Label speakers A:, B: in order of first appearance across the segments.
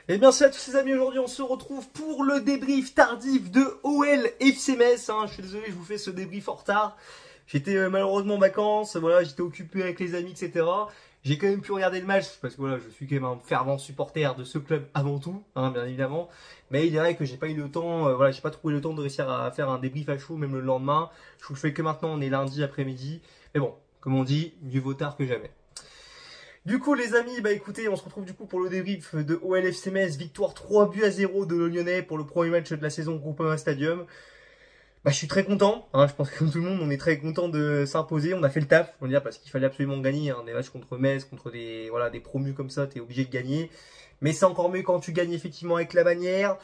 A: Et bien salut à tous ces amis, aujourd'hui on se retrouve pour le débrief tardif de OL FC Metz. Je suis désolé, je vous fais ce débrief en retard. J'étais malheureusement en vacances, voilà, j'étais occupé avec les amis, etc. J'ai quand même pu regarder le match parce que voilà, je suis quand même un fervent supporter de ce club avant tout, bien évidemment. Mais il est vrai que j'ai pas eu le temps, voilà, j'ai pas trouvé le temps de réussir à faire un débrief à chaud même le lendemain. Je vous le fais que maintenant, on est lundi après-midi. Mais bon, comme on dit, mieux vaut tard que jamais. Du coup les amis, bah écoutez, on se retrouve du coup pour le débrief de OLFC Metz, victoire 3-0 de Lyonnais pour le premier match de la saison Groupama Stadium. Bah je suis très content, je pense que comme tout le monde, on est très content de s'imposer, on a fait le taf, on va dire, parce qu'il fallait absolument gagner, des matchs contre Metz, contre des, voilà, des promus comme ça, t'es obligé de gagner. Mais c'est encore mieux quand tu gagnes effectivement avec la bannière,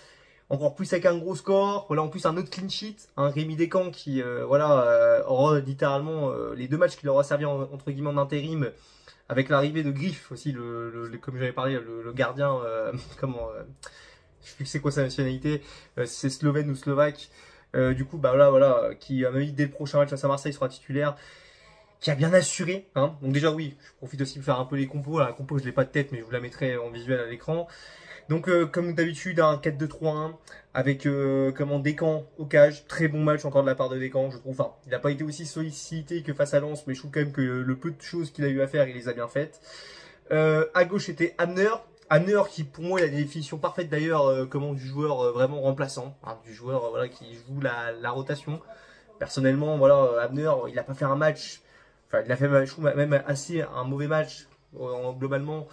A: encore plus avec un gros score, voilà, en plus un autre clean sheet, Rémi Descamps qui aura littéralement les deux matchs qu'il aura servi entre guillemets en intérim, avec l'arrivée de Griff aussi, comme j'avais parlé, le gardien, comment, je sais plus c'est quoi sa nationalité, c'est slovène ou slovaque. Du coup, bah voilà, qui à mon avis dès le prochain match face à Marseille sera titulaire, qui a bien assuré. Donc déjà oui, je profite aussi de faire un peu les compos. La compo je l'ai pas de tête, mais je vous la mettrai en visuel à l'écran. Donc comme d'habitude, un 4-2-3-1 avec Descamps au cage. Très bon match encore de la part de Descamps, je trouve. Enfin, il n'a pas été aussi sollicité que face à Lens, mais je trouve quand même que le peu de choses qu'il a eu à faire, il les a bien faites. À gauche, c'était Hamner. Hamner qui, pour moi, il a des définitions parfaites d'ailleurs, du joueur vraiment remplaçant, du joueur voilà, qui joue la rotation. Personnellement, voilà, Hamner, il n'a pas fait un match, enfin, il a fait même assez un mauvais match globalement.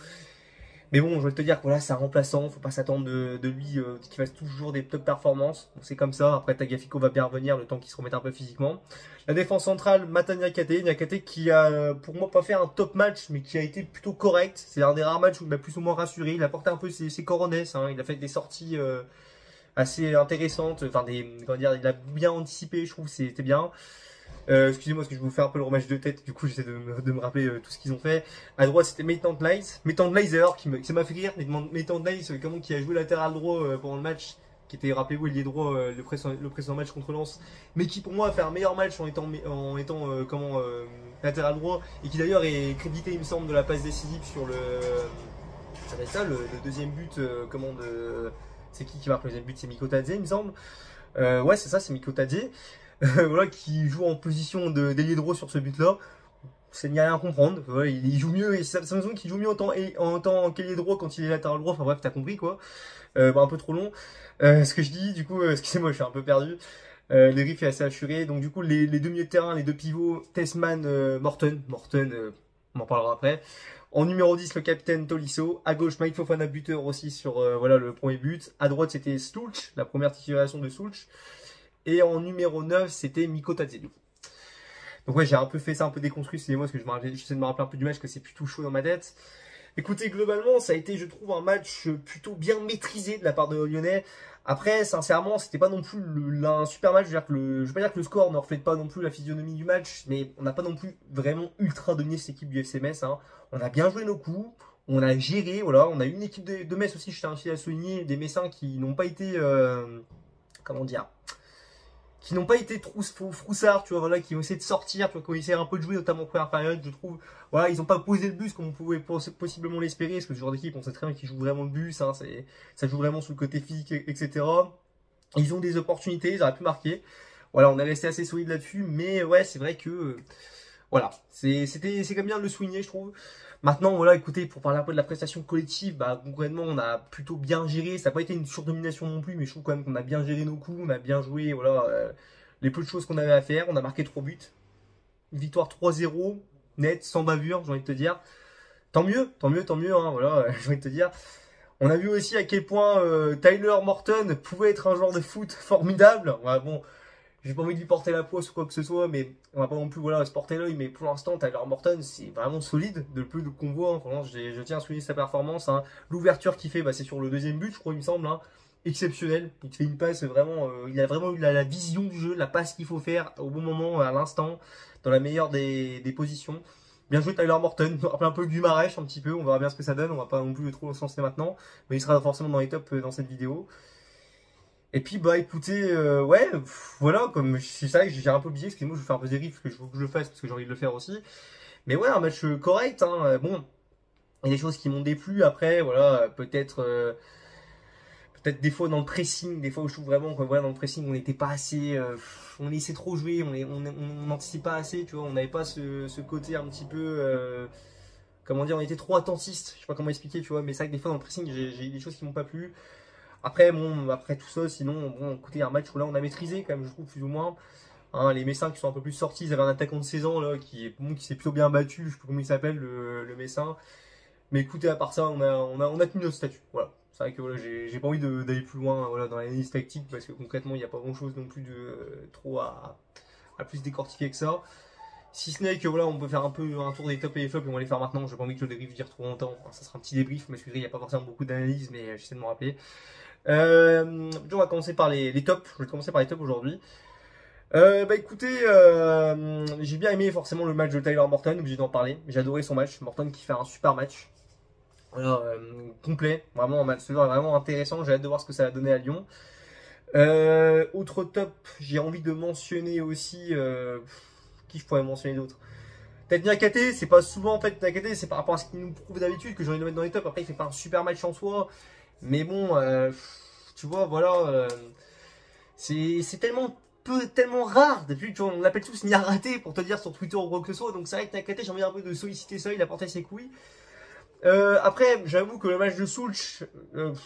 A: Mais bon, je vais te dire que voilà, c'est un remplaçant, faut pas s'attendre de lui qu'il fasse toujours des top performances. Donc c'est comme ça. Après, Tagliafico va bien revenir le temps qu'il se remette un peu physiquement. La défense centrale, Mata Niakate qui a pour moi pas fait un top match, mais qui a été plutôt correct. C'est un des rares matchs où il m'a plus ou moins rassuré. Il a porté un peu ses coronets, il a fait des sorties assez intéressantes. Enfin, comment dire, il a bien anticipé, je trouve, c'était bien. Excusez-moi parce que je vous fais un peu le rematch de tête, du coup j'essaie de me rappeler tout ce qu'ils ont fait. À droite c'était Maitland Nizer qui m'a fait rire. Maitland Nizer qui a joué latéral droit pendant le match, qui était, rappelez-vous, ailier droit le précédent match contre Lens, mais qui pour moi a fait un meilleur match en étant latéral droit, et qui d'ailleurs est crédité il me semble de la passe décisive sur ça va être ça, le deuxième but, c'est qui marque le deuxième but? C'est Mikotadze il me semble. Ouais c'est ça, c'est Mikotadze. Voilà, qui joue en position d'ailier droit sur ce but-là. C'est n'y a rien à comprendre. Voilà, il joue mieux, et ça me semble qu'il joue mieux en tant qu'ailier droit quand il est latéral droit. Enfin bref, t'as compris quoi. Un peu trop long. Ce que je dis, du coup, excusez-moi, je suis un peu perdu. Le riff est assez assuré. Donc du coup, les deux milieux de terrain, les deux pivots, Tessman, Morton, on en parlera après. En numéro 10, le capitaine Tolisso. À gauche, Mike Fofana, buteur aussi sur voilà, le premier but. À droite, c'était Stulch, la première titularisation de Stulch. Et en numéro 9, c'était Mikotadze. Donc ouais, j'ai un peu fait ça, un peu déconstruit, c'est moi, parce que j'essaie de me rappeler un peu du match, que c'est plutôt chaud dans ma tête. Écoutez, globalement, ça a été, je trouve, un match plutôt bien maîtrisé de la part de Lyonnais. Après, sincèrement, c'était pas non plus un super match. Je veux pas dire que le score ne reflète pas non plus la physionomie du match, mais on n'a pas non plus vraiment ultra dominé cette équipe du FC Metz. On a bien joué nos coups, on a géré, voilà. On a une équipe de Metz aussi, je tiens aussi à souligner, des Messins qui n'ont pas été, comment dire, qui n'ont pas été trop froussards, tu vois, voilà, qui ont essayé de sortir, tu vois, qui ont essayé un peu de jouer, notamment en première période, je trouve. Voilà, ils n'ont pas posé le bus comme on pouvait possiblement l'espérer, parce que ce genre d'équipe, on sait très bien qu'ils jouent vraiment le bus, ça joue vraiment sur le côté physique, etc. Ils ont des opportunités, ils auraient pu marquer. Voilà, on est resté assez solide là-dessus, mais ouais, c'est vrai que, voilà, c'est quand même bien de le souligner, je trouve. Maintenant, voilà, écoutez, pour parler un peu de la prestation collective, bah, concrètement, on a plutôt bien géré. Ça n'a pas été une surdomination non plus, mais je trouve quand même qu'on a bien géré nos coups, on a bien joué, voilà, les peu de choses qu'on avait à faire. On a marqué 3 buts. Une victoire 3-0, net, sans bavure, j'ai envie de te dire. Tant mieux, voilà, j'ai envie de te dire. On a vu aussi à quel point Tyler Morton pouvait être un joueur de foot formidable. Ouais, bon, j'ai pas envie de lui porter la poisse ou quoi que ce soit, mais on va pas non plus se porter l'œil. Mais pour l'instant, Tyler Morton, c'est vraiment solide, de peu qu'on voit. Franchement, je tiens à souligner sa performance. L'ouverture qu'il fait, bah, c'est sur le deuxième but, je crois, il me semble. Exceptionnel. Il te fait une passe vraiment. Il a vraiment eu la vision du jeu, la passe qu'il faut faire au bon moment, à l'instant, dans la meilleure des positions. Bien joué Tyler Morton, on rappelle un peu Guimarães un petit peu, on verra bien ce que ça donne, on va pas non plus trop se lancer maintenant, mais il sera forcément dans les tops dans cette vidéo. Et puis bah écoutez, ouais, voilà, comme c'est ça que j'ai un peu oublié, excusez-moi, je vais faire un peu des riffs que je veux que je le fasse parce que j'ai envie de le faire aussi. Mais ouais, un match correct, bon, il y a des choses qui m'ont déplu après, voilà, peut-être peut-être des fois dans le pressing, des fois où je trouve vraiment que voilà, dans le pressing on n'était pas assez, on laissait trop jouer, on n'anticipait pas assez, tu vois, on n'avait pas ce côté un petit peu, comment dire, on était trop attentiste, je sais pas comment expliquer, tu vois, mais c'est vrai que des fois dans le pressing j'ai eu des choses qui m'ont pas plu. Après bon, après tout ça, sinon bon, écoutez, un match où là on a maîtrisé quand même, je trouve plus ou moins. Hein, les Messins qui sont un peu plus sortis, ils avaient un attaquant de 16 ans là qui s'est plutôt bien battu, je sais pas comment il s'appelle le Messin. Mais écoutez, à part ça, on a tenu notre statut. Voilà. C'est vrai que voilà, j'ai pas envie d'aller plus loin voilà, dans l'analyse tactique parce que concrètement, il n'y a pas grand chose non plus de trop à plus décortiquer que ça. Si ce n'est que voilà, on peut faire un peu un tour des tops et des flops et on va les faire maintenant. J'ai pas envie que le débrief dure trop longtemps. Enfin, ça sera un petit débrief, mais il n'y a pas forcément beaucoup d'analyse, mais j'essaie de me rappeler. On va commencer par les tops. Je vais commencer par les tops aujourd'hui. Bah écoutez, j'ai bien aimé forcément le match de Tyler Morton, obligé d'en parler. J'ai adoré son match. Morton qui fait un super match. Voilà, complet, vraiment un match vraiment intéressant, j'ai hâte de voir ce que ça va donner à Lyon. Autre top, j'ai envie de mentionner aussi, qui je pourrais mentionner d'autre. Peut-être Niakate, c'est pas souvent en fait Niakate, c'est par rapport à ce qu'il nous prouve d'habitude que j'ai envie de le mettre dans les tops. Après il fait pas un super match en soi, mais bon, tu vois, voilà, c'est tellement rare, depuis tu vois, on l'appelle tous Niaraté pour te dire sur Twitter ou quoi que ce soit, donc c'est vrai que Niakate j'ai envie un peu de solliciter ça, il a porté ses couilles. Après, j'avoue que le match de Soulch,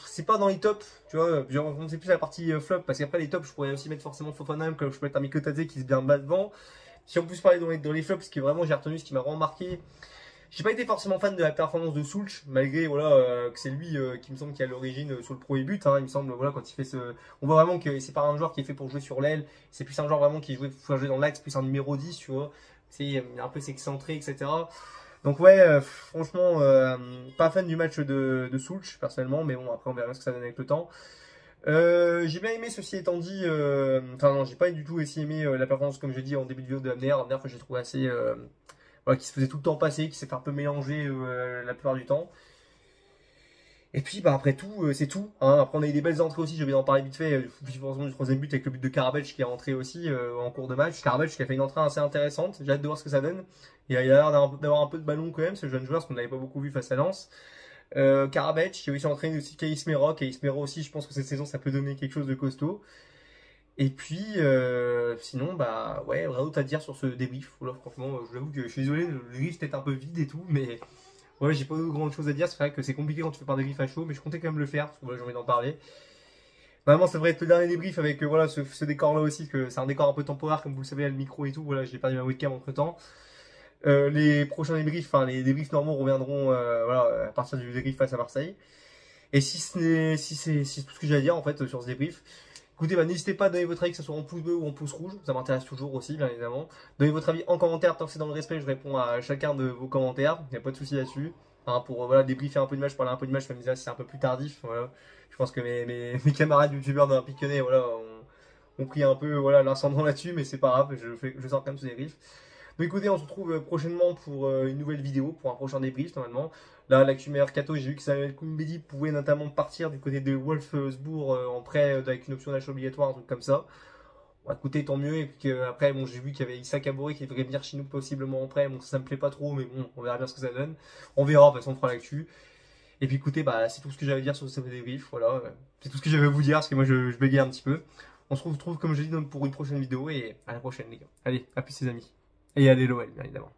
A: c'est pas dans les tops, tu vois, c'est plus la partie flop, parce qu'après les tops, je pourrais aussi mettre forcément Fofana, comme je peux mettre un Mikotadze qui se bien bat devant. Si on peut se parler dans les flops, ce qui est vraiment, j'ai retenu, ce qui m'a vraiment marqué, j'ai pas été forcément fan de la performance de Soulch, malgré voilà, que c'est lui qui me semble qui a l'origine sur le premier but, hein, il me semble, voilà, quand il fait on voit vraiment que c'est pas un joueur qui est fait pour jouer sur l'aile, c'est plus un joueur vraiment qui est faut jouer dans l'axe, plus un numéro 10, tu vois, c'est un peu s'excentrer, etc. Donc ouais, franchement, pas fan du match de Soulch, personnellement, mais bon, après on verra ce que ça donne avec le temps. J'ai bien aimé, ceci étant dit, enfin non, j'ai pas du tout aussi aimé la performance, comme j'ai dit en début de vidéo de Abner, que j'ai trouvé assez, voilà, qui se faisait tout le temps passer, qui s'est fait un peu mélanger la plupart du temps. Et puis bah après tout, c'est tout. Hein. Après on a eu des belles entrées aussi, je vais en parler vite fait, plus forcément du troisième but avec le but de Karabec qui est rentré aussi en cours de match. Karabec qui a fait une entrée assez intéressante, j'ai hâte de voir ce que ça donne. Et il a l'air d'avoir un peu de ballon quand même, ce jeune joueur, parce qu'on n'avait pas beaucoup vu face à Lens. Karabec qui a aussi entraîné aussi Kaïsmero aussi, je pense que cette saison ça peut donner quelque chose de costaud. Et puis sinon bah ouais, rien d'autre à dire sur ce débrief. Là, franchement, je vous avoue que je suis désolé, le débrief est peut-être un peu vide et tout, mais ouais, j'ai pas grand chose à dire, c'est vrai que c'est compliqué quand tu fais par débrief à chaud, mais je comptais quand même le faire, parce que voilà, j'ai envie d'en parler. Normalement, ça devrait être le dernier débrief avec voilà, ce décor-là aussi, que c'est un décor un peu temporaire, comme vous le savez, le micro et tout, voilà, j'ai perdu ma webcam entre temps. Les prochains débriefs, enfin les débriefs normaux reviendront voilà, à partir du débrief face à Marseille. Et si c'est tout ce que j'ai à dire en fait sur ce débrief. Écoutez, bah, n'hésitez pas à donner votre avis, que ce soit en pouce bleu ou en pouce rouge, ça m'intéresse toujours aussi, bien évidemment. Donnez votre avis en commentaire, tant que c'est dans le respect, je réponds à chacun de vos commentaires, il n'y a pas de souci là-dessus. Hein, pour voilà, débriefer un peu de match, parler un peu de match, comme je disais, c'est un peu plus tardif. Voilà. Je pense que mes camarades youtubeurs d'un piquonnet voilà, ont pris un peu voilà, l'incendant là-dessus, mais c'est pas grave, je sors quand même ce débrief. Donc écoutez, on se retrouve prochainement pour une nouvelle vidéo, pour un prochain débrief normalement. Là, l'actu Mercato, j'ai vu que Samuel Koumbedi pouvait notamment partir du côté de Wolfsburg en prêt avec une option d'achat obligatoire, un truc comme ça. Bon, écoutez, tant mieux. Et puis après, bon, j'ai vu qu'il y avait Issa Kabore qui devrait venir chez nous possiblement en prêt. Bon, ça me plaît pas trop, mais bon, on verra bien ce que ça donne. On verra, de toute façon, on fera l'actu. Et puis écoutez, bah, c'est tout ce que j'avais à dire sur ce débrief. Voilà, c'est tout ce que j'avais à vous dire, parce que moi, je bégaye un petit peu. On se retrouve, comme je dis, donc, pour une prochaine vidéo, et à la prochaine, les gars. Allez, à plus, les amis. Et allez, l'OL, bien évidemment.